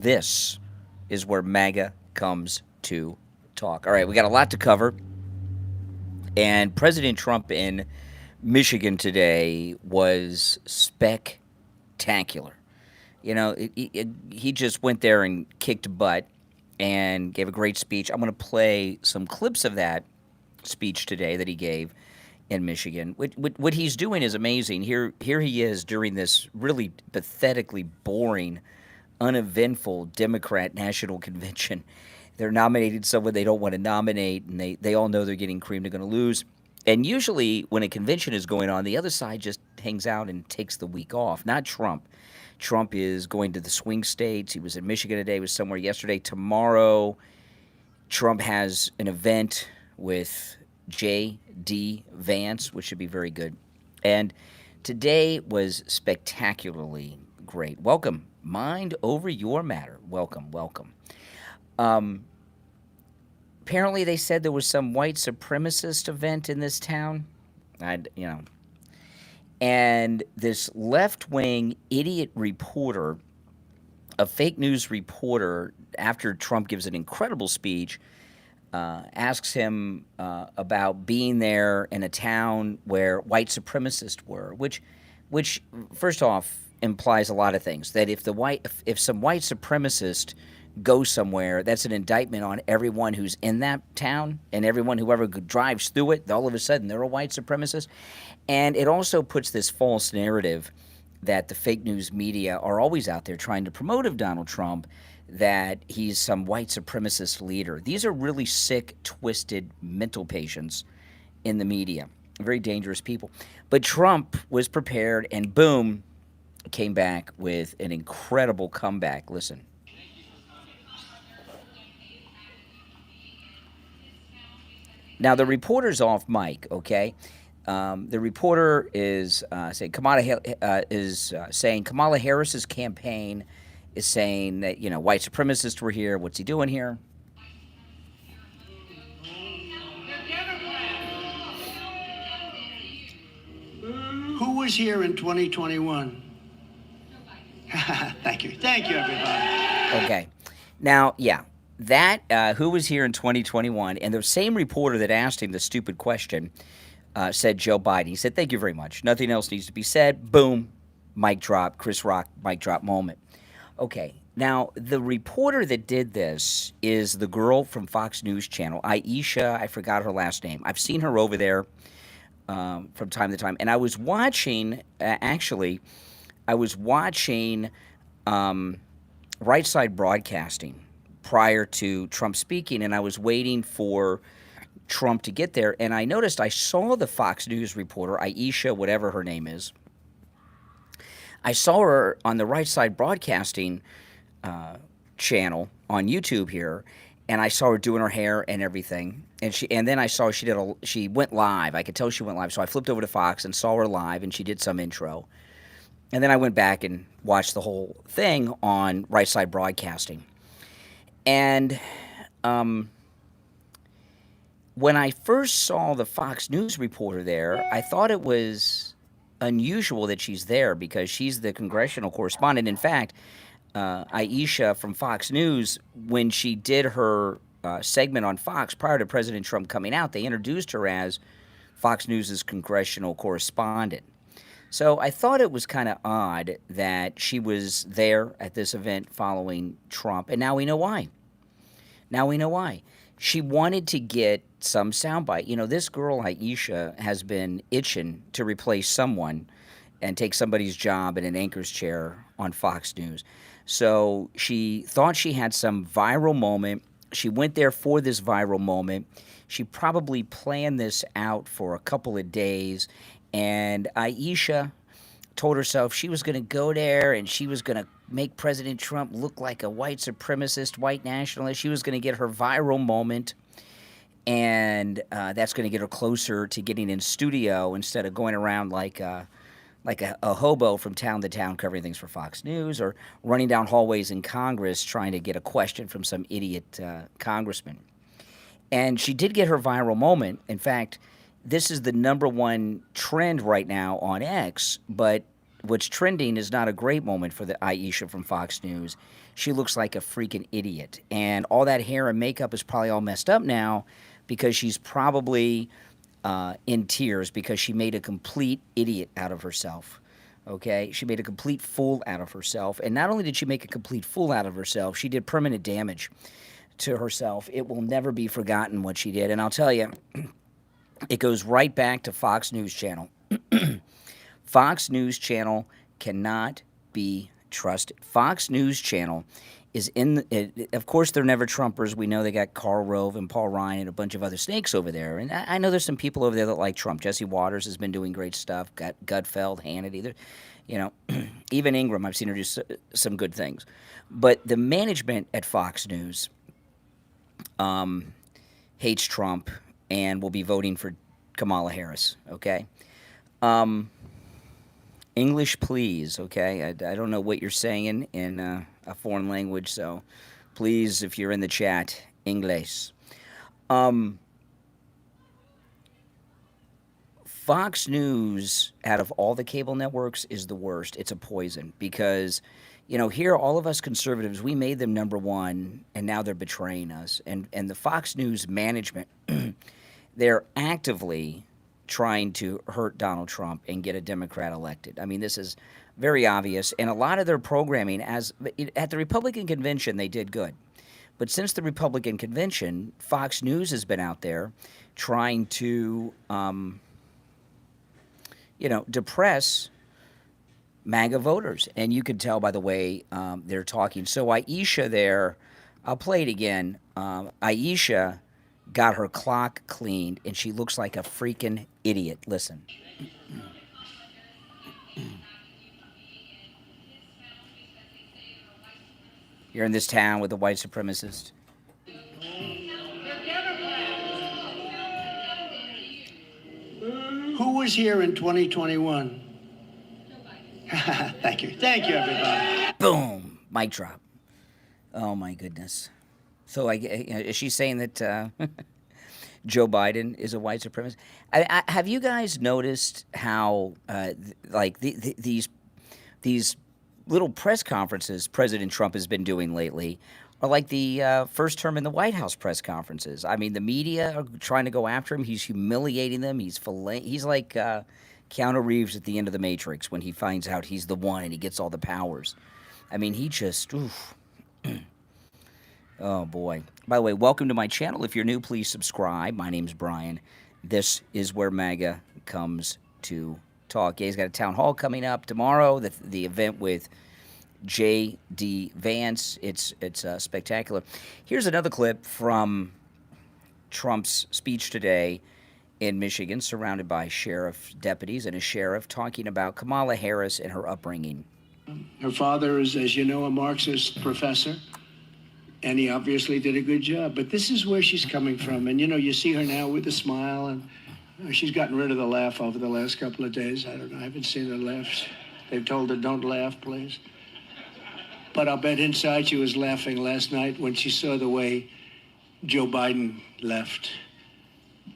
This is where MAGA comes to talk. All right, we got a lot to cover. And President Trump in Michigan today was spectacular. You know, he just went there and kicked butt and gave a great speech. I'm going to play some clips of that speech today that he gave in Michigan. What he's doing is amazing. Here he is during this really pathetically boring, uneventful Democrat National Convention. They're nominating someone they don't want to nominate, and they all know they're getting creamed, they're going to lose. And usually when a convention is going on, the other side just hangs out and takes the week off, not Trump. Trump is going to the swing states. He was in Michigan today, was somewhere yesterday. Tomorrow, Trump has an event with J.D. Vance, which should be very good. And today was spectacularly great. Welcome. Mind over your matter. Welcome, welcome. Apparently they said there was some white supremacist event in this town. And this left-wing idiot reporter, a fake news reporter, after Trump gives an incredible speech, asks him about being there in a town where white supremacists were, which first off implies a lot of things. That if some white supremacist goes somewhere, that's an indictment on everyone who's in that town and whoever drives through it. All of a sudden, they're a white supremacist. And it also puts this false narrative that the fake news media are always out there trying to promote of Donald Trump, that he's some white supremacist leader. These are really sick, twisted mental patients in the media. Very dangerous people. But Trump was prepared and boom, came back with an incredible comeback. Listen. Now, the reporter's off mic, okay? The reporter is saying Kamala Harris's campaign is saying that, white supremacists were here. What's he doing here? Who was here in 2021? Thank you, everybody. Okay. Now, yeah. That, who was here in 2021, and the same reporter that asked him the stupid question said Joe Biden. He said, thank you very much. Nothing else needs to be said. Boom. Mic drop. Chris Rock, mic drop moment. Okay. Now, the reporter that did this is the girl from Fox News Channel, Aisha. I forgot her last name. I've seen her over there from time to time. And I was watching, Right Side Broadcasting prior to Trump speaking, and I was waiting for Trump to get there, and I noticed I saw the Fox News reporter, Aisha, whatever her name is. I saw her on the Right Side Broadcasting channel on YouTube here, and I saw her doing her hair and everything, and then I saw she went live. I could tell she went live, so I flipped over to Fox and saw her live, and she did some intro. And then I went back and watched the whole thing on Right Side Broadcasting. And when I first saw the Fox News reporter there, I thought it was unusual that she's there because she's the congressional correspondent. In fact, Aisha from Fox News, when she did her segment on Fox prior to President Trump coming out, they introduced her as Fox News' congressional correspondent. So I thought it was kind of odd that she was there at this event following Trump, and now we know why. She wanted to get some soundbite. This girl, Aisha, has been itching to replace someone and take somebody's job in an anchor's chair on Fox News. So she thought she had some viral moment. She went there for this viral moment. She probably planned this out for a couple of days. And Aisha told herself she was going to go there and she was going to make President Trump look like a white supremacist, white nationalist. She was going to get her viral moment, and that's going to get her closer to getting in studio instead of going around like a hobo from town to town covering things for Fox News or running down hallways in Congress trying to get a question from some idiot congressman. And she did get her viral moment. In fact, this is the number one trend right now on X, but what's trending is not a great moment for the Aisha from Fox News. she looks like a freaking idiot. And all that hair and makeup is probably all messed up now because she's probably in tears because she made a complete idiot out of herself. Okay? She made a complete fool out of herself. And not only did she make a complete fool out of herself, she did permanent damage to herself. It will never be forgotten what she did. And I'll tell you, it goes right back to Fox News Channel. Fox News Channel cannot be trusted. Fox News Channel is of course, they're never Trumpers. We know they got Karl Rove and Paul Ryan and a bunch of other snakes over there. And I know there's some people over there that like Trump. Jesse Waters has been doing great stuff. Got Gutfeld, Hannity. Even Ingram, I've seen her do some good things. But the management at Fox News hates Trump and will be voting for Kamala Harris, okay? English, please, okay? I don't know what you're saying in a foreign language, so please, if you're in the chat, English. Fox News, out of all the cable networks, is the worst. It's a poison because, here all of us conservatives, we made them number one, and now they're betraying us. And the Fox News management, they're actively trying to hurt Donald Trump and get a Democrat elected. I mean, this is very obvious. And a lot of their programming, at the Republican convention, they did good. But since the Republican convention, Fox News has been out there trying to, depress MAGA voters. And you can tell by the way they're talking. So Aisha there, I'll play it again. Aisha got her clock cleaned, and she looks like a freaking idiot. Listen. You're in this town with a white supremacist. Who was here in 2021? Thank you. Thank you, everybody. Boom. Mic drop. Oh, my goodness. So is she saying that Joe Biden is a white supremacist? Have you guys noticed how, these little press conferences President Trump has been doing lately are like the first term in the White House press conferences? I mean, the media are trying to go after him. He's humiliating them. He's like Keanu Reeves at the end of The Matrix when he finds out he's the one and he gets all the powers. I mean, he just... Oof. Oh, boy. By the way, welcome to my channel. If you're new, please subscribe. My name's Brian. This is where MAGA comes to talk. Yeah, he's got a town hall coming up tomorrow, the event with J.D. Vance. It's spectacular. Here's another clip from Trump's speech today in Michigan, surrounded by sheriff deputies and a sheriff, talking about Kamala Harris and her upbringing. Her father is, as you know, a Marxist professor. And he obviously did a good job. But this is where she's coming from. And, you see her now with a smile. And she's gotten rid of the laugh over the last couple of days. I don't know. I haven't seen her laugh. They've told her, don't laugh, please. But I'll bet inside she was laughing last night when she saw the way Joe Biden left.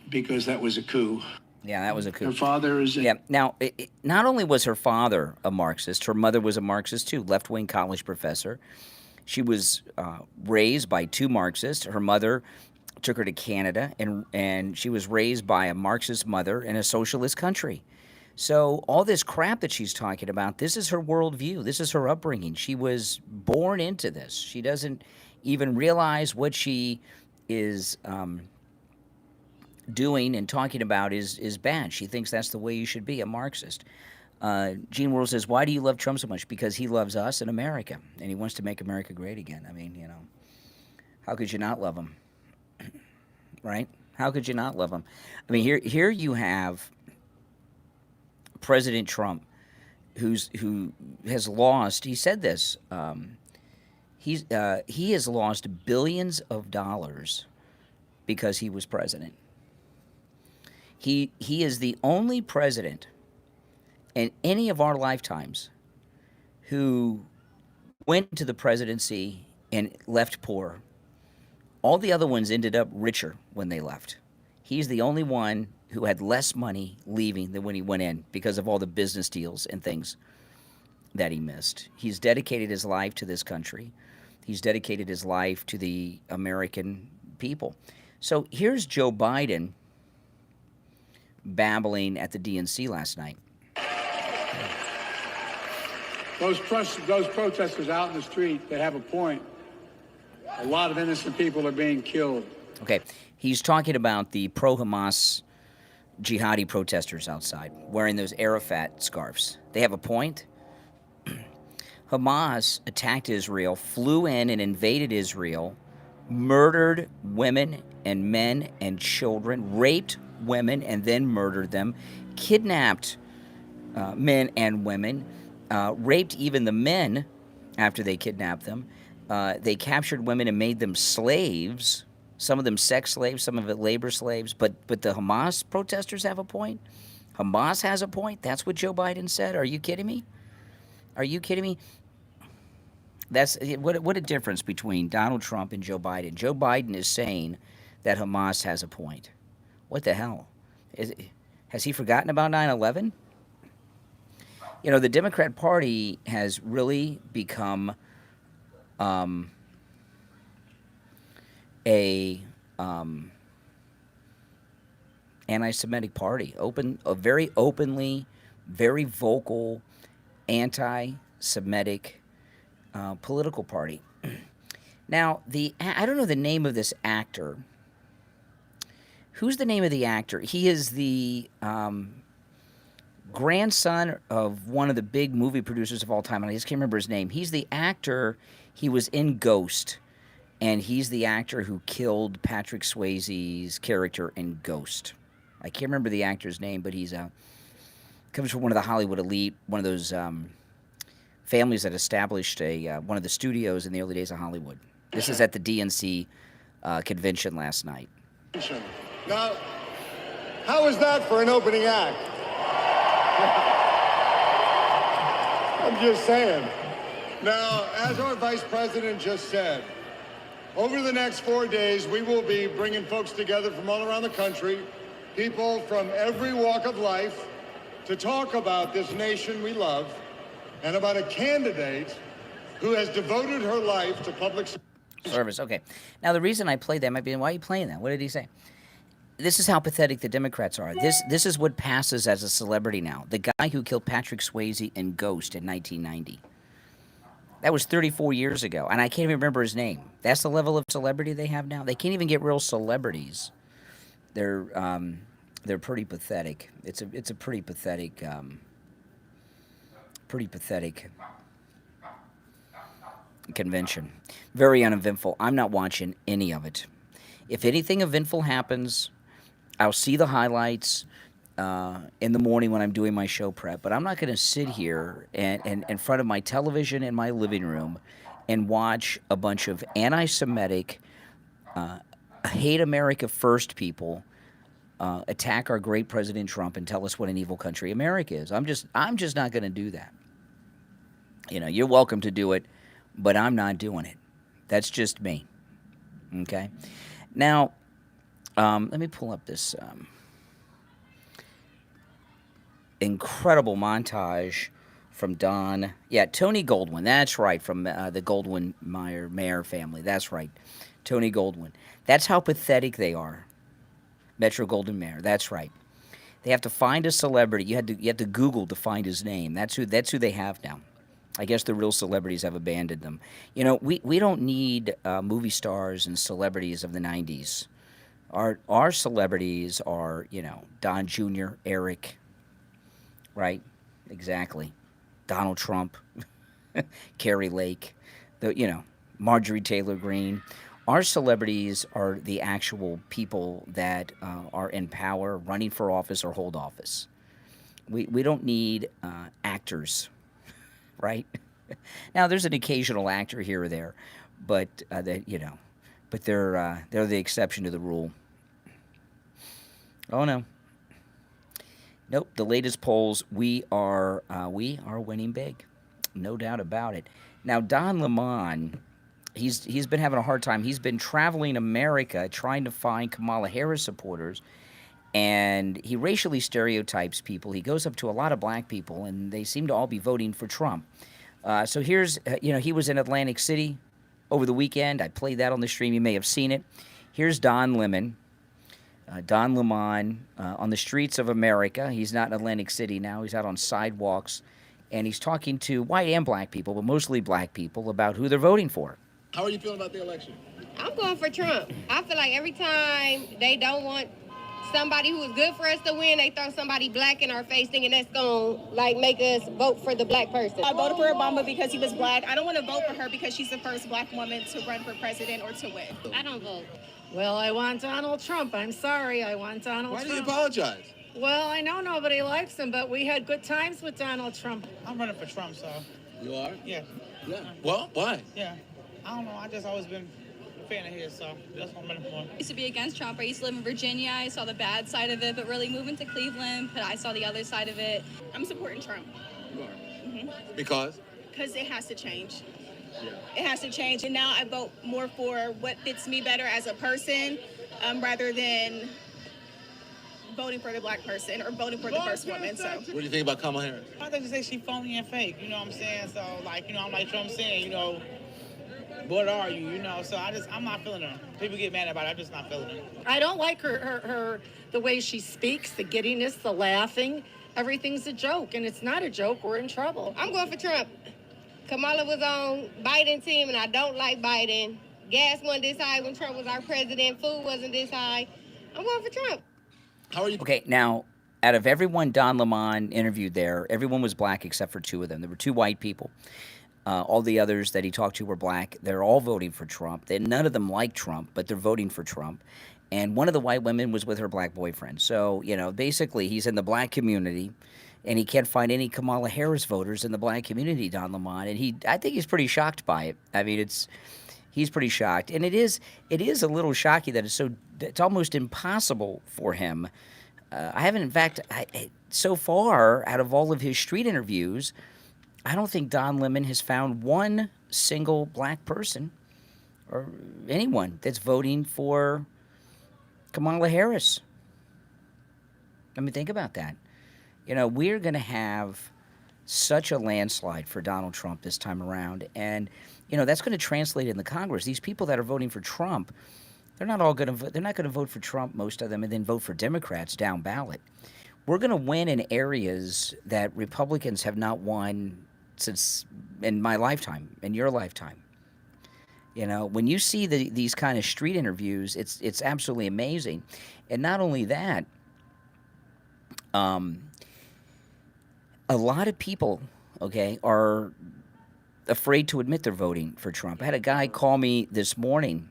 Because that was a coup. Yeah, that was a coup. Her father is... Yeah. Now, not only was her father a Marxist, her mother was a Marxist, too, left-wing college professor. She was raised by two Marxists. Her mother took her to Canada, and she was raised by a Marxist mother in a socialist country. So all this crap that she's talking about, this is her worldview. This is her upbringing. She was born into this. She doesn't even realize what she is doing and talking about is bad. She thinks that's the way you should be, a Marxist. Gene World says, why do you love Trump so much? Because he loves us and America, and he wants to make America great again. I mean, how could you not love him? Right? How could you not love him? I mean, here you have President Trump, who has lost, he said this, he has lost billions of dollars because he was president. He is the only president in any of our lifetimes who went to the presidency and left poor. All the other ones ended up richer when they left. He's the only one who had less money leaving than when he went in because of all the business deals and things that he missed. He's dedicated his life to this country. He's dedicated his life to the American people. So here's Joe Biden babbling at the DNC last night. Those protesters out in the street, they have a point. A lot of innocent people are being killed. Okay, he's talking about the pro-Hamas jihadi protesters outside wearing those Arafat scarves. They have a point. Hamas attacked Israel, flew in and invaded Israel, murdered women and men and children, raped women and then murdered them, kidnapped men and women, raped even the men after they kidnapped them. They captured women and made them slaves, some of them sex slaves, some of it labor slaves. But the Hamas protesters have a point. Hamas has a point. That's what Joe Biden said. Are you kidding me? Are you kidding me? That's what a difference between Donald Trump and Joe Biden. Joe Biden is saying that Hamas has a point. What the hell? Has he forgotten about 9/11? You know, the Democrat Party has really become a anti-Semitic party, a very openly, very vocal, anti-Semitic political party. Now, I don't know the name of this actor. Who's the name of the actor? He is the grandson of one of the big movie producers of all time, and I just can't remember his name. He's the actor. He was in Ghost, and he's the actor who killed Patrick Swayze's character in Ghost. I can't remember the actor's name, but he's comes from one of the Hollywood elite, one of those families that established one of the studios in the early days of Hollywood. This is at the DNC convention last night. Now, how is that for an opening act? I'm just saying. Now, as our vice president just said, over the next 4 days, we will be bringing folks together from all around the country, people from every walk of life, to talk about this nation we love and about a candidate who has devoted her life to public service. Okay. Now, the reason I played that might be, why are you playing that? What did he say? This is how pathetic the Democrats are. This is what passes as a celebrity now. The guy who killed Patrick Swayze in Ghost in 1990. That was 34 years ago, and I can't even remember his name. That's the level of celebrity they have now. They can't even get real celebrities. They're pretty pathetic. It's a pretty pathetic convention. Very uneventful. I'm not watching any of it. If anything eventful happens, I'll see the highlights in the morning when I'm doing my show prep, but I'm not going to sit here and in front of my television in my living room and watch a bunch of anti-Semitic, hate America first people attack our great President Trump and tell us what an evil country America is. I'm just not going to do that. You know, you're welcome to do it, but I'm not doing it. That's just me. Okay? Now, let me pull up this incredible montage from Tony Goldwyn. That's right, from the Goldwyn-Mayer family. That's right, Tony Goldwyn. That's how pathetic they are. Metro-Goldwyn-Mayer. That's right. They have to find a celebrity. You have to Google to find his name. That's who they have now. I guess the real celebrities have abandoned them. You know, we don't need movie stars and celebrities of the 90s. Our celebrities are, you know, Don Jr., Eric, right? Exactly. Donald Trump, Carrie Lake, Marjorie Taylor Greene. Our celebrities are the actual people that are in power, running for office or hold office. We don't need actors. Right? Now, there's an occasional actor here or there, but they're the exception to the rule. Oh no. Nope. The latest polls, we are winning big, no doubt about it. Now, Don Lemon, he's been having a hard time. He's been traveling America trying to find Kamala Harris supporters. And he racially stereotypes people. He goes up to a lot of black people, and they seem to all be voting for Trump. So here's, he was in Atlantic City over the weekend. I played that on the stream. You may have seen it. Here's Don Lemon. Don Lemon on the streets of America. He's not in Atlantic City now. He's out on sidewalks, and he's talking to white and black people, but mostly black people, about who they're voting for. How are you feeling about the election? I'm going for Trump. I feel like every time they don't want somebody who is good for us to win, they throw somebody black in our face thinking that's going to like make us vote for the black person. I voted for Obama because he was black. I don't want to vote for her because she's the first black woman to run for president or to win. I don't vote. Well, I want Donald Trump. I'm sorry. I want Donald Trump. Why do you apologize? Well, I know nobody likes him, but we had good times with Donald Trump. I'm running for Trump, so. You are? Yeah. Yeah. Well, why? Yeah. I don't know. I just always been a fan of his, so that's what I'm running for. I used to be against Trump. I used to live in Virginia. I saw the bad side of it, but really moving to Cleveland, but I saw the other side of it. I'm supporting Trump. You are. Because? Because it has to change. Yeah. It has to change, and now I vote more for what fits me better as a person, rather than voting for the black person or voting for the first woman. So. What do you think about Kamala Harris? I think they say she phony and fake, you know what I'm saying? So, like, you know, I'm like Trump saying, you know, what are you, you know? So I'm not feeling her. People get mad about it, I'm just not feeling her. I don't like her the way she speaks, the giddiness, the laughing. Everything's a joke, and it's not a joke. We're in trouble. I'm going for Trump. Kamala was on Biden's team, and I don't like Biden. Gas wasn't this high when Trump was our president. Food wasn't this high. I'm going for Trump. How are you? Okay, now, out of everyone Don Lemon interviewed there, everyone was black except for two of them. There were two white people. All the others that he talked to were black. They're all voting for Trump. None of them like Trump, but they're voting for Trump. And one of the white women was with her black boyfriend. So, you know, basically he's in the black community, and he can't find any Kamala Harris voters in the black community, Don Lemon. And I think he's pretty shocked by it. I mean, he's pretty shocked. And it is a little shocking that it's almost impossible for him. I haven't, in fact, so far, out of all of his street interviews, I don't think Don Lemon has found one single black person or anyone that's voting for Kamala Harris. I mean, think about that. You know, we're going to have such a landslide for Donald Trump this time around. And, you know, that's going to translate in the Congress. These people that are voting for Trump, they're not going to vote for Trump, most of them, and then vote for Democrats down ballot. We're going to win in areas that Republicans have not won since in my lifetime, in your lifetime. You know, when you see these kind of street interviews, it's absolutely amazing. And not only that, a lot of people, okay, are afraid to admit they're voting for Trump. I had a guy call me this morning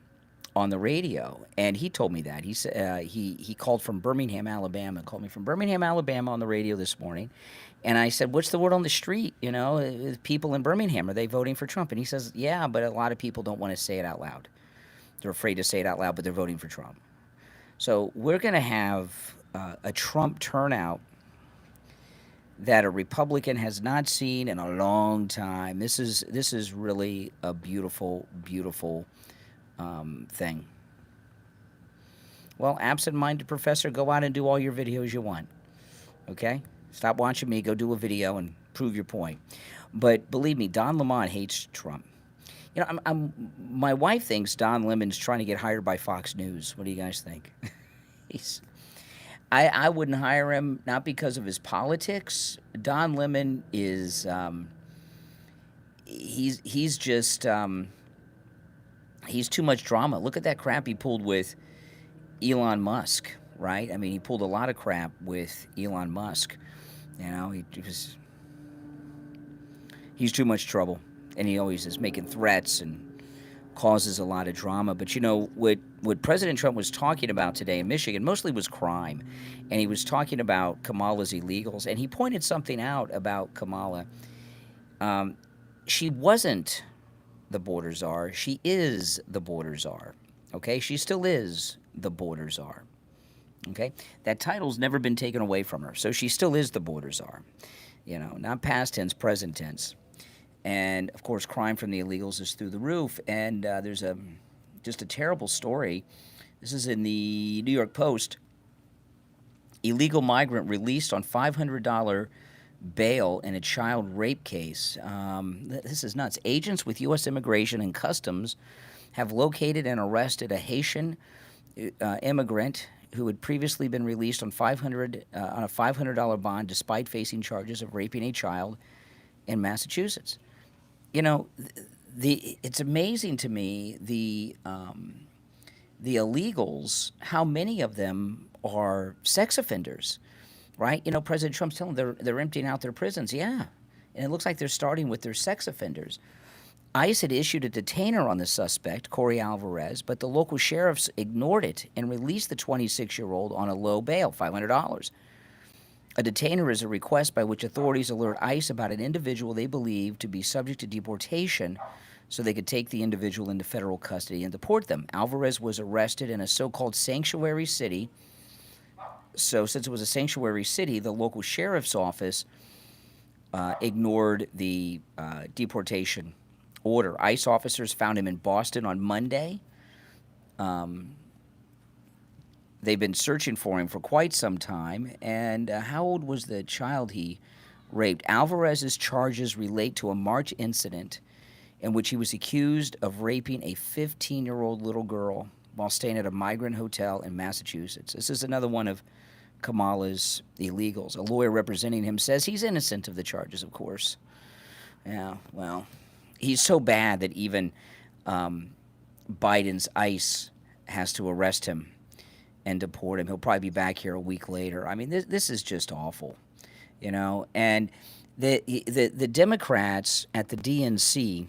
on the radio, and he told me that. He said he called from Birmingham, Alabama. Called me from Birmingham, Alabama on the radio this morning. And I said, what's the word on the street? You know, people in Birmingham, are they voting for Trump? And he says, yeah, but a lot of people don't want to say it out loud. They're afraid to say it out loud, but they're voting for Trump. So we're going to have a Trump turnout that a Republican has not seen in a long time. This is really a beautiful, beautiful thing. Well, absent-minded professor, go out and do all your videos you want. Okay? Stop watching me. Go do a video and prove your point. But believe me, Don Lemon hates Trump. You know, my wife thinks Don Lemon's trying to get hired by Fox News. What do you guys think? I wouldn't hire him, not because of his politics. Don Lemon is he's just he's too much drama. Look at that crap he pulled with Elon Musk, right? I mean, he pulled a lot of crap with Elon Musk. You know, he's too much trouble, and he always is making threats and causes a lot of drama. But you know what President Trump was talking about today in Michigan mostly was crime, and he was talking about Kamala's illegals, and he pointed something out about Kamala. She wasn't the border czar. She is the border czar. Okay, she still is the border czar. Okay, that title's never been taken away from her, so she still is the border czar. You know, not past tense, present tense. And of course, crime from the illegals is through the roof. And there's just a terrible story. This is in the New York Post. Illegal migrant released on $500 bail in a child rape case. This is nuts. Agents with U.S. Immigration and Customs have located and arrested a Haitian immigrant who had previously been released on a $500 bond despite facing charges of raping a child in Massachusetts. You know, it's amazing to me the illegals, how many of them are sex offenders, right? You know, President Trump's telling them they're emptying out their prisons. Yeah, and it looks like they're starting with their sex offenders. ICE had issued a detainer on the suspect, Corey Alvarez, but the local sheriffs ignored it and released the 26-year-old on a low bail, $500. A detainer is a request by which authorities alert ICE about an individual they believe to be subject to deportation so they could take the individual into federal custody and deport them. Alvarez was arrested in a so-called sanctuary city. So since it was a sanctuary city, the local sheriff's office ignored the deportation order. ICE officers found him in Boston on Monday. They've been searching for him for quite some time. And how old was the child he raped? Alvarez's charges relate to a March incident in which he was accused of raping a 15-year-old little girl while staying at a migrant hotel in Massachusetts. This is another one of Kamala's illegals. A lawyer representing him says he's innocent of the charges, of course. Yeah, well, he's so bad that even Biden's ICE has to arrest him and deport him. He'll probably be back here a week later. I mean, this is just awful, you know. And the Democrats at the DNC,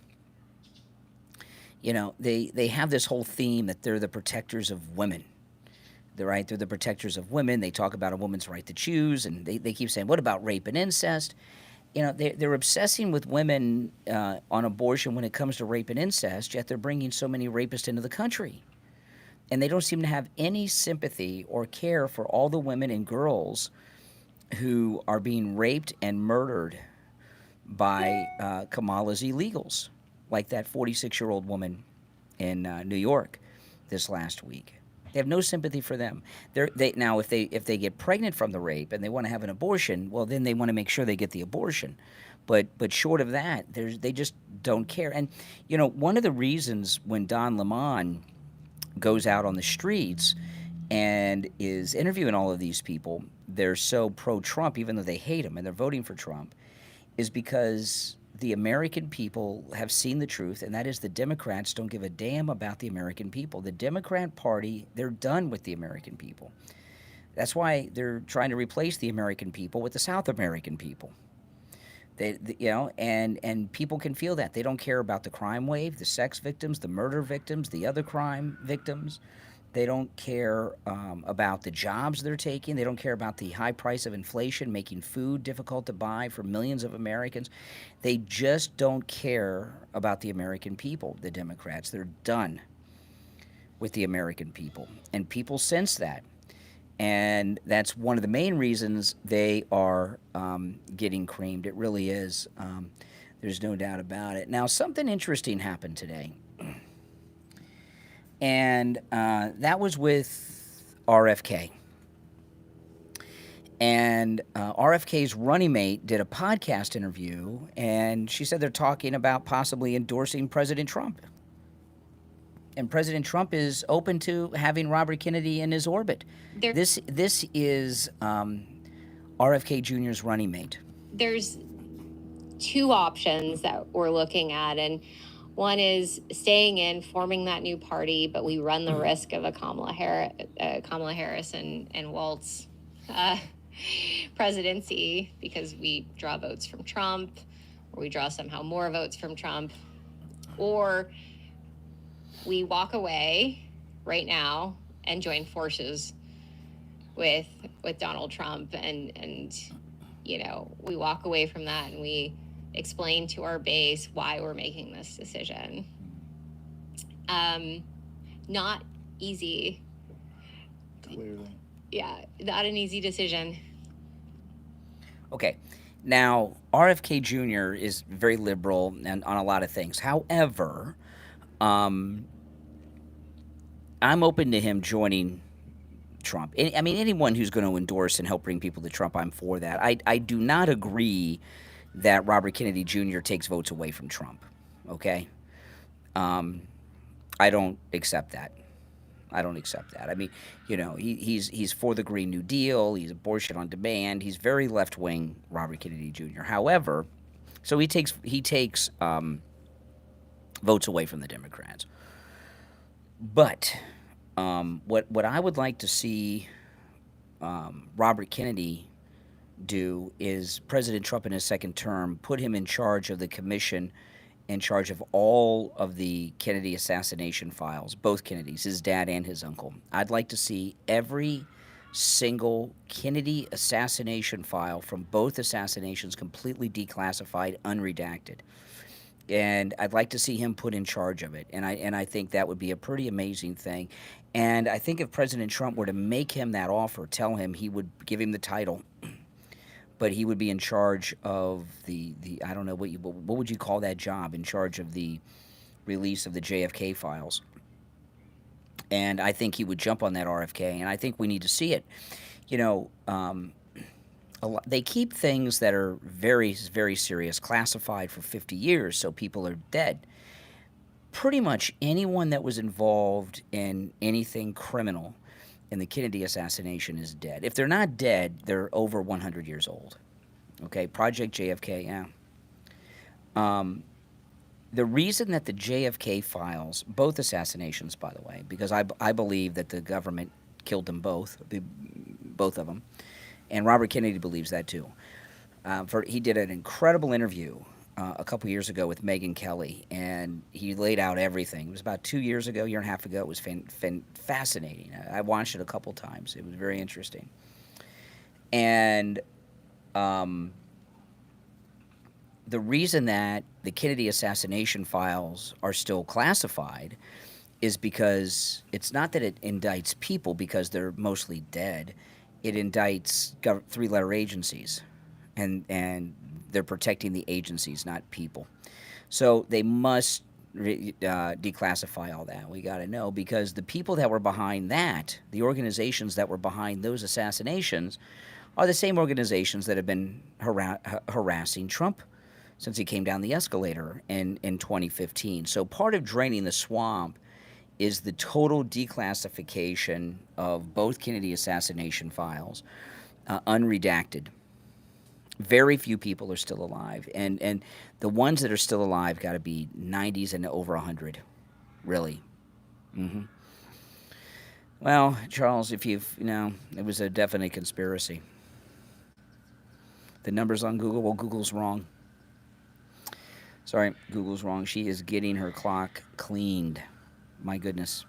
you know, they have this whole theme that they're the protectors of women. They're the protectors of women. They talk about a woman's right to choose, and they keep saying, what about rape and incest? You know, they're obsessing with women on abortion when it comes to rape and incest, yet they're bringing so many rapists into the country. And they don't seem to have any sympathy or care for all the women and girls who are being raped and murdered by Kamala's illegals, like that 46-year-old woman in New York this last week. They have no sympathy for them. Now, if they get pregnant from the rape and they want to have an abortion, well, then they want to make sure they get the abortion. But short of that, they just don't care. And, you know, one of the reasons when Don Lemon goes out on the streets and is interviewing all of these people, they're so pro-Trump, even though they hate him and they're voting for Trump, is because the American people have seen the truth, and that is the Democrats don't give a damn about the American people. The Democrat Party, they're done with the American people. That's why they're trying to replace the American people with the South American people. You know, and people can feel that. They don't care about the crime wave, the sex victims, the murder victims, the other crime victims. They don't care about the jobs they're taking. They don't care about the high price of inflation, making food difficult to buy for millions of Americans. They just don't care about the American people, the Democrats. They're done with the American people. And people sense that. And that's one of the main reasons they are getting creamed. It really is. There's no doubt about it. Now, something interesting happened today. And that was with RFK. And RFK's running mate did a podcast interview, and she said they're talking about possibly endorsing President Trump. And President Trump is open to having Robert Kennedy in his orbit. This is RFK Jr.'s running mate. There's two options that we're looking at, and one is staying in, forming that new party, but we run the risk of a Kamala Harris and Walt's presidency because we draw votes from Trump, or we draw somehow more votes from Trump, or we walk away right now and join forces with Donald Trump, and you know, we walk away from that and we explain to our base why we're making this decision. Not easy. Clearly. Yeah, not an easy decision. Okay. Now, RFK Jr. is very liberal and on a lot of things. However, I'm open to him joining Trump. I mean, anyone who's going to endorse and help bring people to Trump, I'm for that. I do not agree that Robert Kennedy Jr. takes votes away from Trump. Okay? I don't accept that. I don't accept that. I mean, he's for the Green New Deal. He's abortion on demand. He's very left wing, Robert Kennedy Jr. However, so he takes votes away from the Democrats. But what I would like to see Robert Kennedy do is President Trump in his second term put him in charge of the commission, in charge of all of the Kennedy assassination files, both Kennedys, his dad and his uncle. I'd like to see every single Kennedy assassination file from both assassinations completely declassified, unredacted. And I'd like to see him put in charge of it. And I think that would be a pretty amazing thing. And I think if President Trump were to make him that offer, tell him he would give him the title, but he would be in charge of the I don't know, what would you call that job, in charge of the release of the JFK files. And I think he would jump on that RFK, and I think we need to see it. They keep things that are very, very serious classified for 50 years, so people are dead. Pretty much anyone that was involved in anything criminal in the Kennedy assassination is dead. If they're not dead, they're over 100 years old. Okay, Project JFK, yeah. The reason that the JFK files, both assassinations, by the way, because I believe that the government killed them both of them, and Robert Kennedy believes that too. He did an incredible interview a couple years ago with Megyn Kelly, and he laid out everything. It was about 2 years ago, year and a half ago. It was fascinating. I watched it a couple times. It was very interesting. And the reason that the Kennedy assassination files are still classified is because it's not that it indicts people because they're mostly dead. It indicts three-letter agencies, and they're protecting the agencies, not people. So they must declassify all that. We got to know, because the people that were behind that, the organizations that were behind those assassinations, are the same organizations that have been harassing Trump since he came down the escalator in 2015. So part of draining the swamp is the total declassification of both Kennedy assassination files, unredacted. Very few people are still alive, and the ones that are still alive got to be 90s and over 100, really. Well, Charles, it was a definite conspiracy. The numbers on Google, well, Google's wrong. Sorry, Google's wrong. She is getting her clock cleaned. My goodness.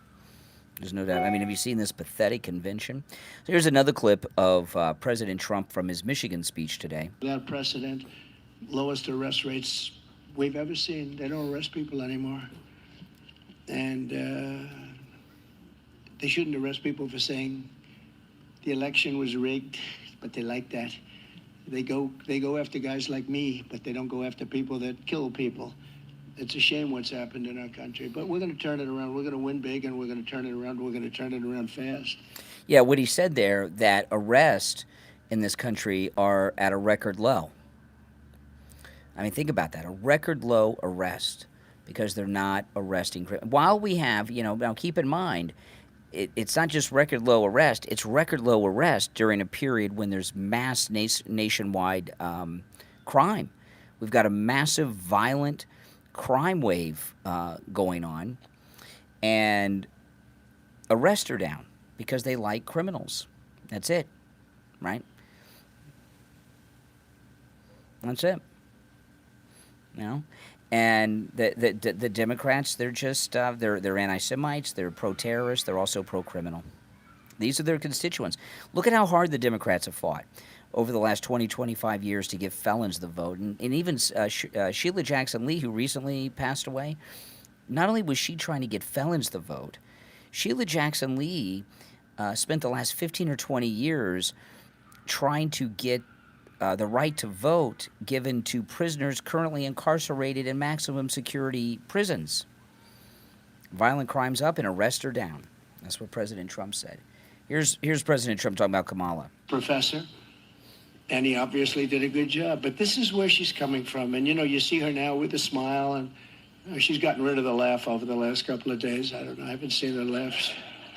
There's no doubt. I mean, have you seen this pathetic convention? So here's another clip of President Trump from his Michigan speech today. Without precedent, lowest arrest rates we've ever seen. They don't arrest people anymore. And they shouldn't arrest people for saying the election was rigged, but they like that. They go after guys like me, but they don't go after people that kill people. It's a shame what's happened in our country, but we're going to turn it around. We're going to win big, and we're going to turn it around. We're going to turn it around fast. Yeah, what he said there, that arrests in this country are at a record low. I mean, think about that, a record low arrest, because they're not arresting. While we have, now keep in mind, it's not just record low arrest, it's record low arrest during a period when there's mass nationwide crime. We've got a massive, violent crime wave going on, and arrests are down because they like criminals. That's it, right? That's it. And the Democrats, they're just they're anti-Semites, they're pro-terrorist, they're also pro-criminal. These are their constituents. Look at how hard the Democrats have fought over the last 20, 25 years to give felons the vote. And even Sheila Jackson Lee, who recently passed away, not only was she trying to get felons the vote, Sheila Jackson Lee spent the last 15 or 20 years trying to get the right to vote given to prisoners currently incarcerated in maximum security prisons. Violent crimes up and arrests are down. That's what President Trump said. Here's President Trump talking about Kamala. Professor, and he obviously did a good job. But this is where she's coming from. And, you see her now with a smile, and she's gotten rid of the laugh over the last couple of days. I don't know. I haven't seen her laugh.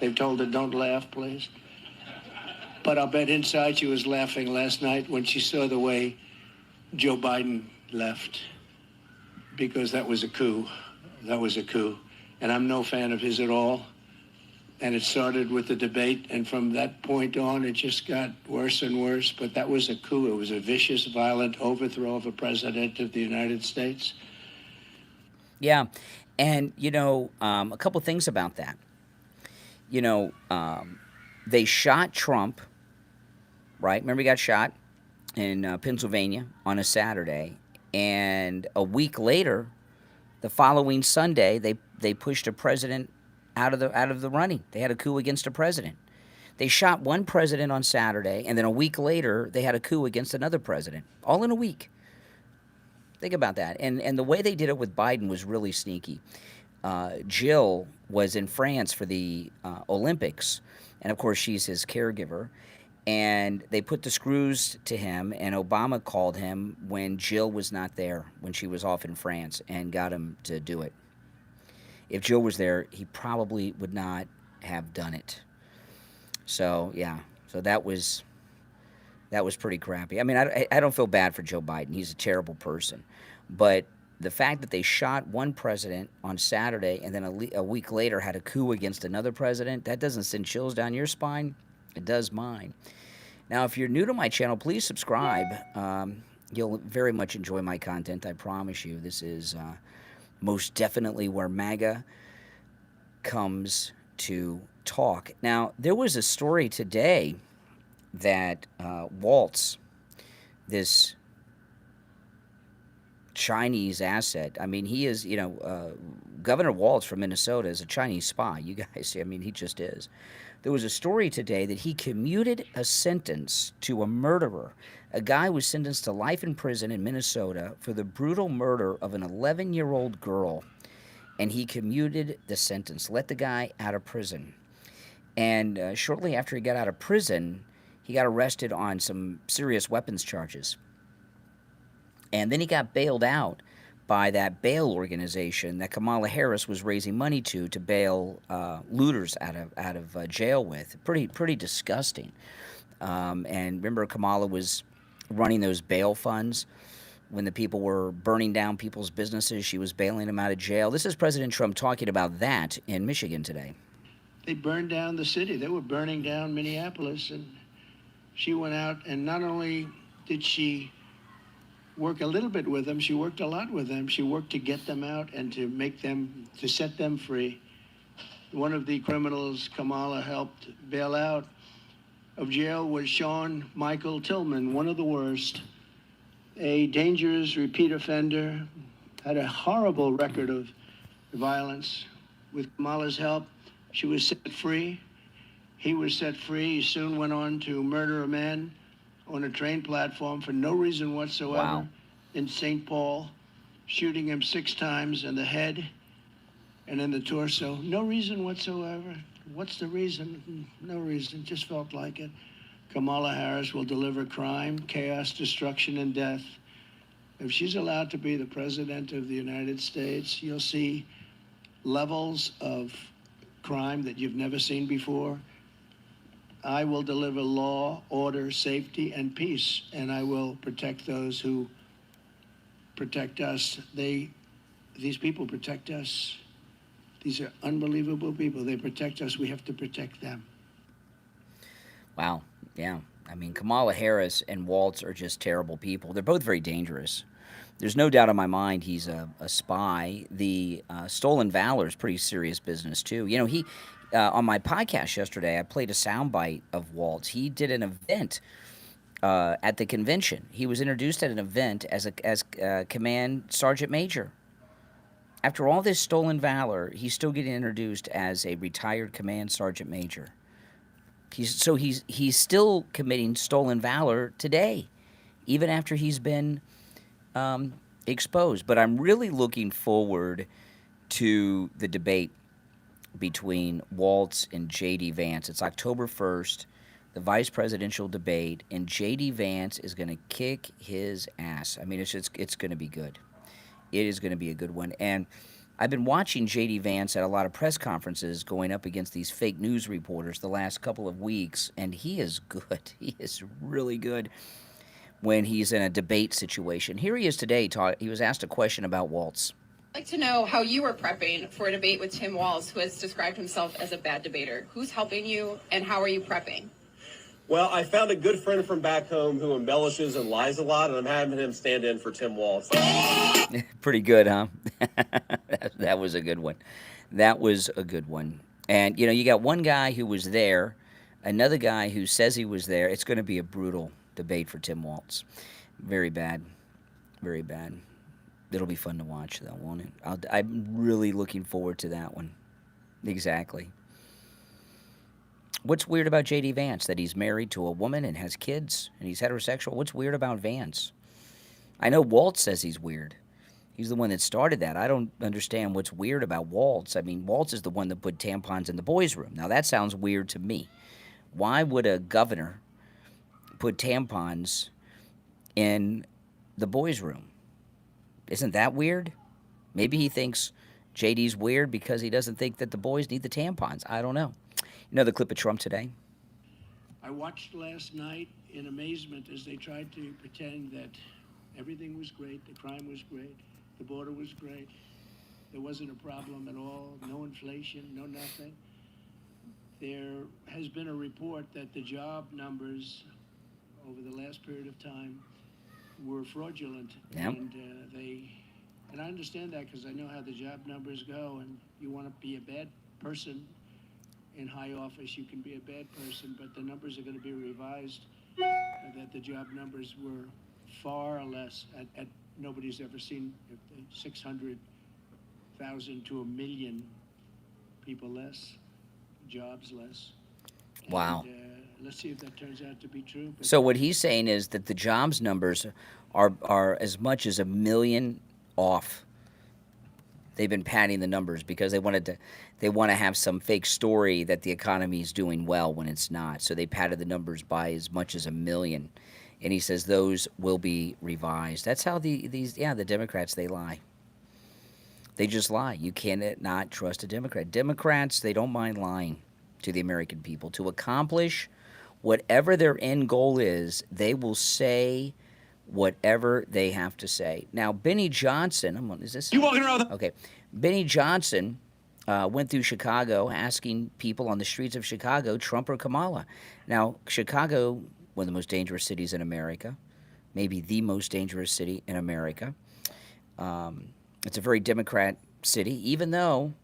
They've told her, don't laugh, please. But I'll bet inside she was laughing last night when she saw the way Joe Biden left, because that was a coup. That was a coup. And I'm no fan of his at all. And it started with the debate, and from that point on, it just got worse and worse. But that was a coup. It was a vicious, violent overthrow of a president of the United States. Yeah, and, a couple things about that. They shot Trump, right? Remember he got shot in Pennsylvania on a Saturday, and a week later, the following Sunday, they pushed a president out of the running. They had a coup against a president. They shot one president on Saturday, and then a week later, they had a coup against another president, all in a week. Think about that. And the way they did it with Biden was really sneaky. Jill was in France for the Olympics, and of course, she's his caregiver. And they put the screws to him, and Obama called him when Jill was not there, when she was off in France, and got him to do it. If Jill was there, he probably would not have done it. So, yeah. So that was pretty crappy. I mean, I don't feel bad for Joe Biden. He's a terrible person. But the fact that they shot one president on Saturday and then a week later had a coup against another president, that doesn't send chills down your spine. It does mine. Now, if you're new to my channel, please subscribe. You'll very much enjoy my content, I promise you. This is most definitely where MAGA comes to talk. Now, there was a story today that Waltz, this Chinese asset, I mean, he is, Governor Waltz from Minnesota is a Chinese spy. You guys, I mean, he just is. There was a story today that he commuted a sentence to a murderer. A guy was sentenced to life in prison in Minnesota for the brutal murder of an 11-year-old girl, and he commuted the sentence, let the guy out of prison. And shortly after he got out of prison, he got arrested on some serious weapons charges. And then he got bailed out by that bail organization that Kamala Harris was raising money to bail looters out of jail with. Pretty disgusting. And remember, Kamala was running those bail funds when the people were burning down people's businesses. She was bailing them out of jail. This is President Trump talking about that in Michigan today. They burned down the city. They were burning down Minneapolis, and she went out, and not only did she work a little bit with them, she worked a lot with them. She worked to get them out and to set them free. One of the criminals Kamala helped bail out of jail was Sean Michael Tillman, one of the worst, a dangerous repeat offender, had a horrible record of violence. With Kamala's help, she was set free. He was set free. He soon went on to murder a man on a train platform for no reason whatsoever in St. Paul, shooting him 6 times in the head and in the torso. No reason whatsoever. What's the reason? No reason. Just felt like it. Kamala Harris will deliver crime, chaos, destruction, and death. If she's allowed to be the president of the United States, you'll see levels of crime that you've never seen before. I will deliver law, order, safety, and peace, and I will protect those who protect us. These people protect us. These are unbelievable people. They protect us. We have to protect them. Wow. Yeah. I mean, Kamala Harris and Waltz are just terrible people. They're both very dangerous. There's no doubt in my mind he's a spy. The stolen valor is pretty serious business, too. You know, he on my podcast yesterday, I played a soundbite of Waltz. He did an event at the convention. He was introduced at an event as a command sergeant major. After all this stolen valor, he's still getting introduced as a retired command sergeant major. He's still committing stolen valor today, even after he's been exposed. But I'm really looking forward to the debate between Waltz and J.D. Vance. It's October 1st, the vice presidential debate, and J.D. Vance is going to kick his ass. I mean, it's going to be good. It is going to be a good one. And I've been watching J.D. Vance at a lot of press conferences going up against these fake news reporters the last couple of weeks, and he is good. He is really good when he's in a debate situation. Here he is today. He was asked a question about Waltz. I'd like to know how you were prepping for a debate with Tim Walz, who has described himself as a bad debater. Who's helping you, and how are you prepping? Well, I found a good friend from back home who embellishes and lies a lot, and I'm having him stand in for Tim Walz. Pretty good, huh? That was a good one. That was a good one. And, you got one guy who was there, another guy who says he was there. It's going to be a brutal debate for Tim Walz. Very bad. Very bad. It'll be fun to watch, though, won't it? I'm really looking forward to that one. Exactly. What's weird about J.D. Vance? That he's married to a woman and has kids and he's heterosexual? What's weird about Vance? I know Waltz says he's weird. He's the one that started that. I don't understand what's weird about Waltz. I mean, Waltz is the one that put tampons in the boys' room. Now, that sounds weird to me. Why would a governor put tampons in the boys' room? Isn't that weird? Maybe he thinks JD's weird because he doesn't think that the boys need the tampons. I don't know. You know the clip of Trump today? I watched last night in amazement as they tried to pretend that everything was great, the crime was great, the border was great, there wasn't a problem at all, no inflation, no nothing. There has been a report that the job numbers over the last period of time were fraudulent. Yep. And I understand that because I know how the job numbers go, and you want to be a bad person in high office, you can be a bad person, but the numbers are going to be revised, that the job numbers were far less, at nobody's ever seen 600,000 to 1 million people less, jobs less. Wow. And, let's see if that turns out to be true. So what he's saying is that the jobs numbers are as much as 1 million off. They've been padding the numbers because they want to have some fake story that the economy is doing well when it's not. So they padded the numbers by as much as 1 million. And he says those will be revised. That's how the Democrats, they lie. They just lie. You cannot trust a Democrat. Democrats, they don't mind lying to the American people. To accomplish whatever their end goal is, they will say whatever they have to say. Now, Benny Johnson, is this? You walking around? Okay. Benny Johnson went through Chicago asking people on the streets of Chicago, Trump or Kamala. Now, Chicago, one of the most dangerous cities in America, maybe the most dangerous city in America. It's a very Democrat city, even though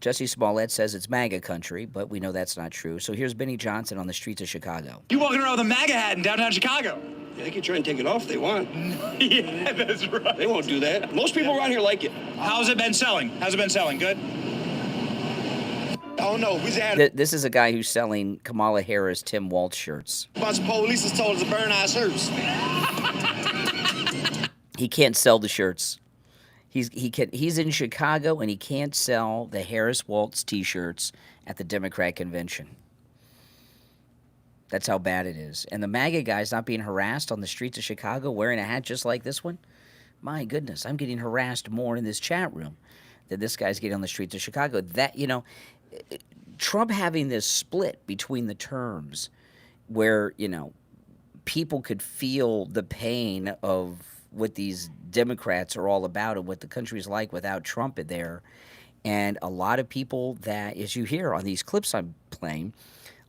Jesse Smollett says it's MAGA country, but we know that's not true. So here's Benny Johnson on the streets of Chicago. You walking around with a MAGA hat in downtown Chicago? Yeah, they can try and take it off if they want. Yeah, that's right. They won't do that. Most people around here like it. How's it been selling? How's it been selling? Good? Oh, no. We just had This is a guy who's selling Kamala Harris Tim Waltz shirts. a bunch of police has told us to burn our shirts. He can't sell the shirts. He's in Chicago, and he can't sell the Harris Waltz T-shirts at the Democrat convention. That's how bad it is. And the MAGA guy's not being harassed on the streets of Chicago wearing a hat just like this one. My goodness, I'm getting harassed more in this chat room than this guy's getting on the streets of Chicago. That, Trump having this split between the terms where, people could feel the pain of what these Democrats are all about and what the country's like without Trump in there. And a lot of people that, as you hear on these clips I'm playing,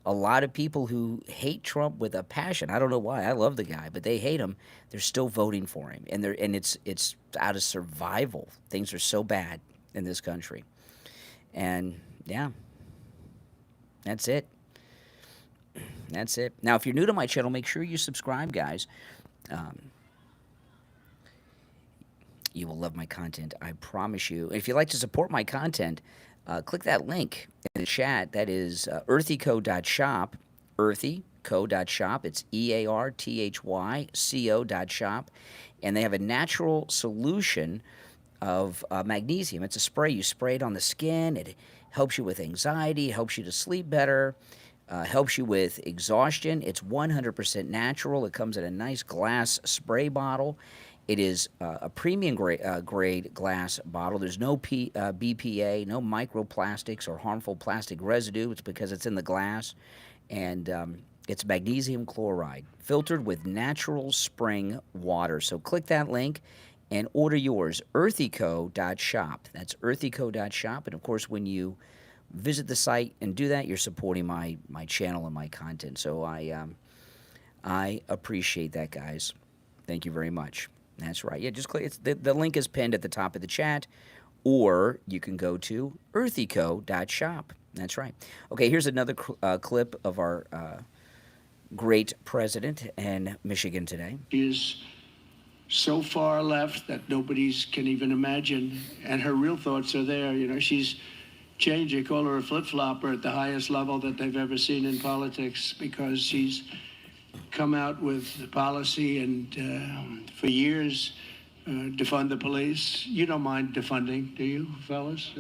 a lot of people who hate Trump with a passion. I don't know why. I love the guy, but they hate him. They're still voting for him. And it's out of survival. Things are so bad in this country. And, yeah, that's it. That's it. Now, if you're new to my channel, make sure you subscribe, guys. You will love my content, I promise you. If you'd like to support my content, click that link in the chat. That is earthyco.shop, earthyco.shop. It's EARTHYCO.shop. And they have a natural solution of magnesium. It's a spray. You spray it on the skin. It helps you with anxiety, helps you to sleep better, helps you with exhaustion. It's 100% natural. It comes in a nice glass spray bottle. It is a premium grade glass bottle. There's no BPA, no microplastics or harmful plastic residue. It's because it's in the glass. And it's magnesium chloride, filtered with natural spring water. So click that link and order yours, earthyco.shop. That's earthyco.shop. And, of course, when you visit the site and do that, you're supporting my channel and my content. So I appreciate that, guys. Thank you very much. That's right. Yeah, just click. The link is pinned at the top of the chat, or you can go to earthyco.shop. That's right. Okay, here's another clip of our great president in Michigan today. She is so far left that nobody can even imagine, and her real thoughts are there. You know, she's changed. They call her a flip-flopper at the highest level that they've ever seen in politics, because she's come out with policy and for years defund the police. You don't mind defunding, do you, fellas?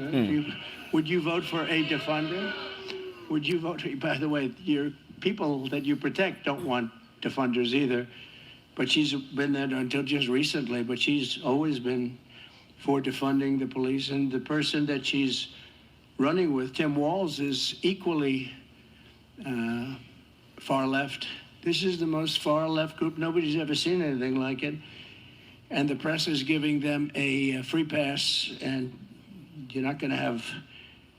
Would you vote for a defunder? Would you vote? By the way, your people that you protect don't want defunders either. But she's been there until just recently. But she's always been for defunding the police. And the person that she's running with, Tim Walz, is equally far left. This is the most far left group. Nobody's ever seen anything like it. And the press is giving them a free pass. And you're not going to have...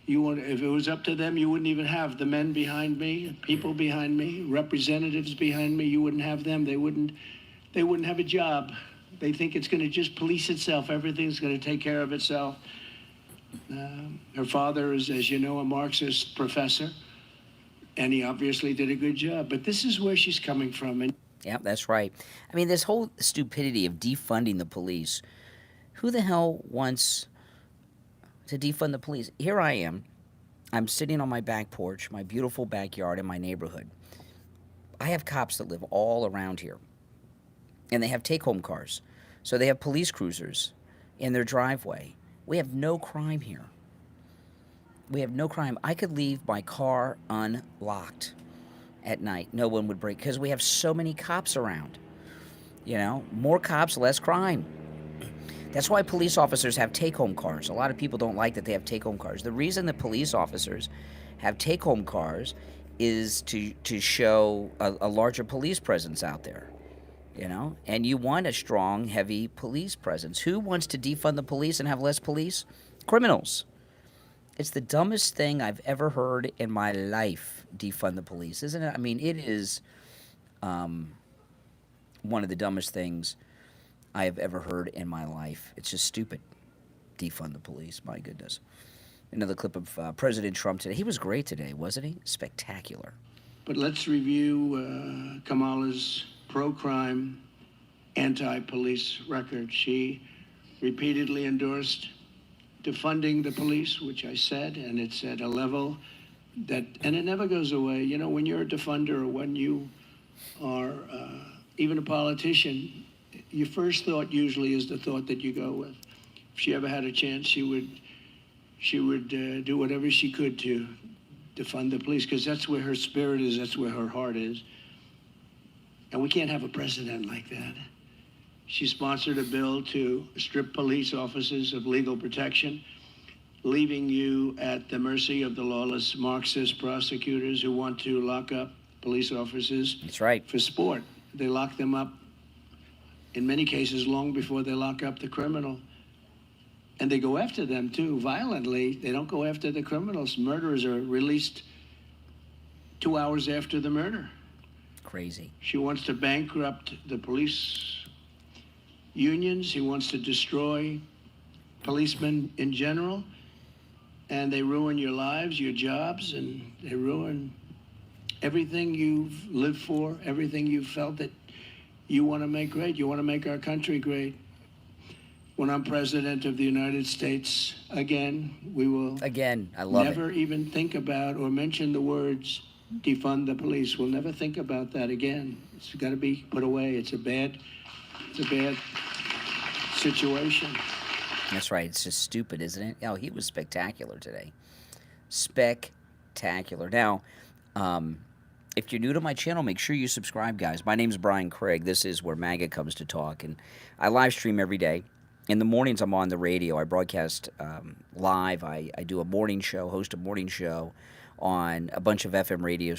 if it was up to them, you wouldn't even have the men behind me, people behind me, representatives behind me. You wouldn't have them. They wouldn't have a job. They think it's going to just police itself. Everything's going to take care of itself. Her father is, as you know, a Marxist professor, and he obviously did a good job. But this is where she's coming from. And yeah, that's right. I mean, this whole stupidity of defunding the police. Who the hell wants to defund the police? Here I am. I'm sitting on my back porch, my beautiful backyard in my neighborhood. I have cops that live all around here, and they have take-home cars. So they have police cruisers in their driveway. We have no crime here. We have no crime. I could leave my car unlocked at night. No one would break, because we have so many cops around. You know, more cops, less crime. That's why police officers have take-home cars. A lot of people don't like that they have take-home cars. The reason that police officers have take-home cars is to show a larger police presence out there, you know? And you want a strong, heavy police presence. Who wants to defund the police and have less police? Criminals. It's the dumbest thing I've ever heard in my life, defund the police, isn't it? I mean, it is one of the dumbest things I have ever heard in my life. It's just stupid. Defund the police, my goodness. Another clip of President Trump today. He was great today, wasn't he? Spectacular. But let's review Kamala's pro-crime, anti-police record. She repeatedly endorsed defunding the police, which I said, and it's at a level that, and it never goes away. You know, when you're a defunder or when you are even a politician, your first thought usually is the thought that you go with. If she ever had a chance, she would do whatever she could to defund the police, because that's where her spirit is, that's where her heart is. And we can't have a president like that. She sponsored a bill to strip police officers of legal protection, leaving you at the mercy of the lawless Marxist prosecutors who want to lock up police officers. That's right. For sport. They lock them up, in many cases, long before they lock up the criminal. And they go after them, too, violently. They don't go after the criminals. Murderers are released 2 hours after the murder. Crazy. She wants to bankrupt the police unions. She wants to destroy policemen in general. And they ruin your lives, your jobs, and they ruin everything you've lived for, everything you've felt that you want to make great. You want to make our country great. When I'm president of the United States, again, we will I love never even think about or mention the words defund the police. We'll never think about that again. It's got to be put away. It's a bad situation. That's right. It's just stupid, isn't it? Oh, he was spectacular today. Spectacular. Now, if you're new to my channel, make sure you subscribe, guys. My name's Brian Craig. This is where MAGA comes to talk, and I live stream every day. In the mornings, I'm on the radio. I broadcast live. I do a morning show, host a morning show on a bunch of FM radio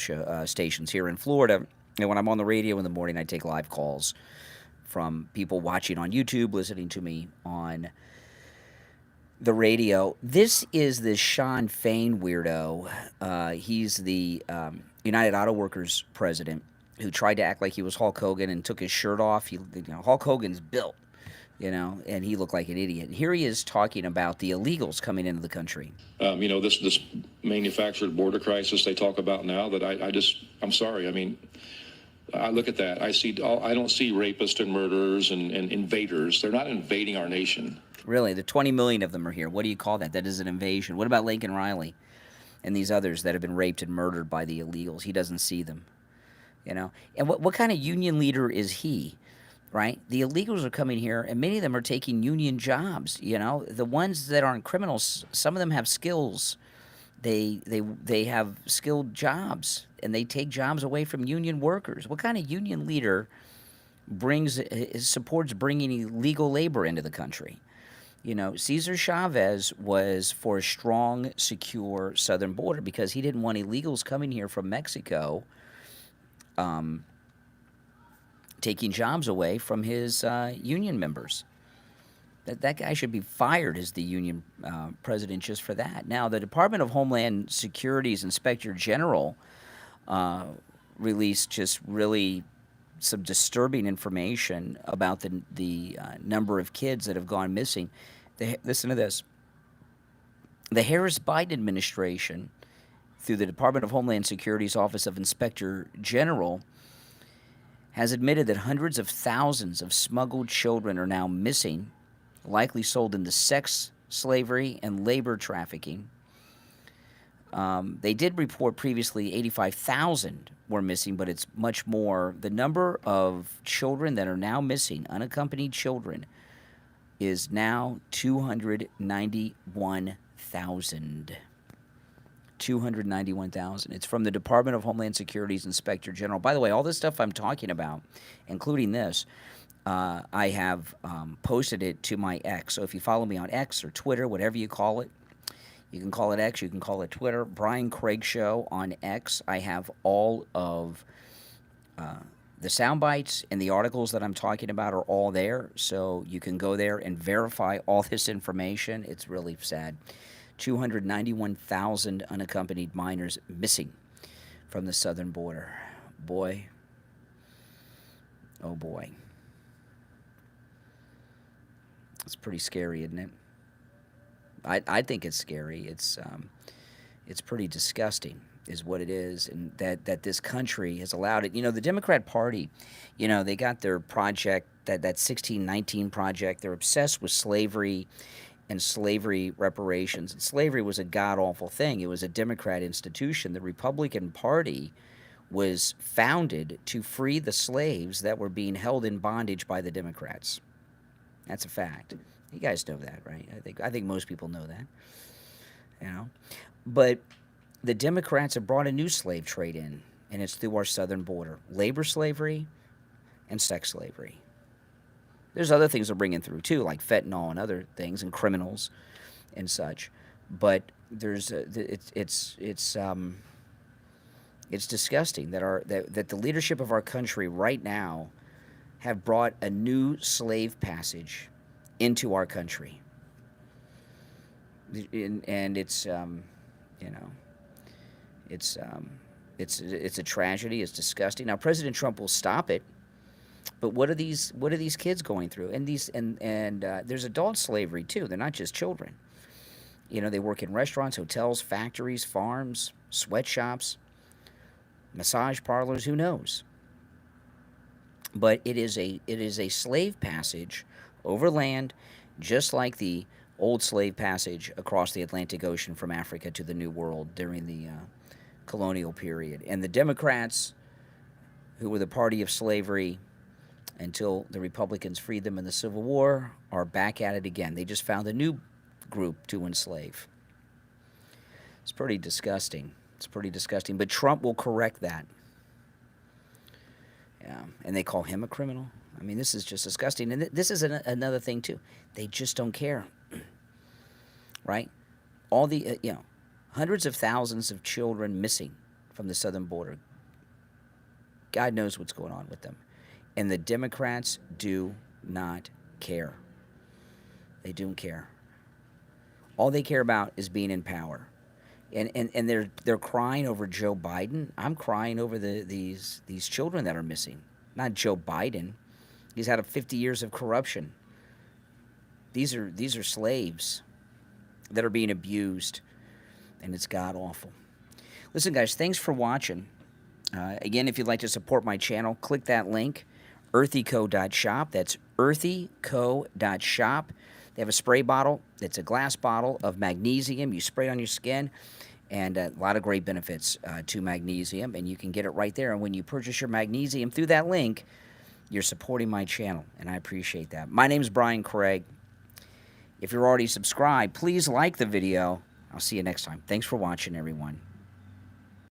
stations here in Florida. And when I'm on the radio in the morning, I take live calls from people watching on YouTube, listening to me on the radio. This is the Shawn Fain weirdo. He's the United Auto Workers president who tried to act like he was Hulk Hogan and took his shirt off. Hulk Hogan's built, and he looked like an idiot. And here he is talking about the illegals coming into the country. This manufactured border crisis they talk about now, that I'm sorry. I mean, I look at that. I don't see rapists and murderers and invaders. They're not invading our nation. Really, the 20 million of them are here. What do you call that? That is an invasion. What about Lincoln Riley and these others that have been raped and murdered by the illegals? He doesn't see them, And what kind of union leader is he, right? The illegals are coming here, and many of them are taking union jobs, The ones that aren't criminals, some of them have skills. They have skilled jobs, and they take jobs away from union workers. What kind of union leader supports bringing illegal labor into the country? Cesar Chavez was for a strong, secure southern border because he didn't want illegals coming here from Mexico taking jobs away from his union members. That guy should be fired as the union president just for that. Now, the Department of Homeland Security's Inspector General released just really some disturbing information about the number of kids that have gone missing. Listen to this. The Harris-Biden administration, through the Department of Homeland Security's Office of Inspector General, has admitted that hundreds of thousands of smuggled children are now missing, likely sold into sex slavery and labor trafficking. They did report previously 85,000 were missing, but it's much more. The number of children that are now missing, unaccompanied children, is now 291,000. 291,000. It's from the Department of Homeland Security's Inspector General. By the way, all this stuff I'm talking about, including this, I have posted it to my X. So if you follow me on X or Twitter, whatever you call it, you can call it X, you can call it Twitter, Brian Craig Show on X. I have all of the sound bites and the articles that I'm talking about are all there. So you can go there and verify all this information. It's really sad. 291,000 unaccompanied minors missing from the southern border. Boy, oh boy. It's pretty scary, isn't it? I think it's scary. It's pretty disgusting, is what it is, and that this country has allowed it. The Democrat Party, they got their project, that 1619 project. They're obsessed with slavery and slavery reparations. And slavery was a god-awful thing. It was a Democrat institution. The Republican Party was founded to free the slaves that were being held in bondage by the Democrats. That's a fact. You guys know that, right? I think most people know that. But the Democrats have brought a new slave trade in, and it's through our southern border. Labor slavery and sex slavery. There's other things they're bringing through too, like fentanyl and other things, and criminals and such. But there's it's disgusting that the leadership of our country right now have brought a new slave passage into our country, and it's a tragedy. It's disgusting. Now, President Trump will stop it, but what are these kids going through? And there's adult slavery too. They're not just children. They work in restaurants, hotels, factories, farms, sweatshops, massage parlors. Who knows? But it is a slave passage over land, just like the old slave passage across the Atlantic Ocean from Africa to the New World during the colonial period. And the Democrats, who were the party of slavery until the Republicans freed them in the Civil War, are back at it again. They just found a new group to enslave. It's pretty disgusting. It's pretty disgusting. But Trump will correct that. Yeah, and they call him a criminal. I mean, this is just disgusting. And this is another thing, too. They just don't care. Right? All the, hundreds of thousands of children missing from the southern border. God knows what's going on with them. And the Democrats do not care. They don't care. All they care about is being in power. And they're crying over Joe Biden. I'm crying over these children that are missing. Not Joe Biden. He's had 50 years of corruption. These are slaves that are being abused, and it's god awful. Listen, guys, thanks for watching. Again, if you'd like to support my channel, click that link, earthyco.shop. That's earthyco.shop. They have a spray bottle. It's a glass bottle of magnesium. You spray it on your skin, and a lot of great benefits to magnesium, and you can get it right there. And when you purchase your magnesium through that link, you're supporting my channel, and I appreciate that. My name is Brian Craig. If you're already subscribed, please like the video. I'll see you next time. Thanks for watching, everyone.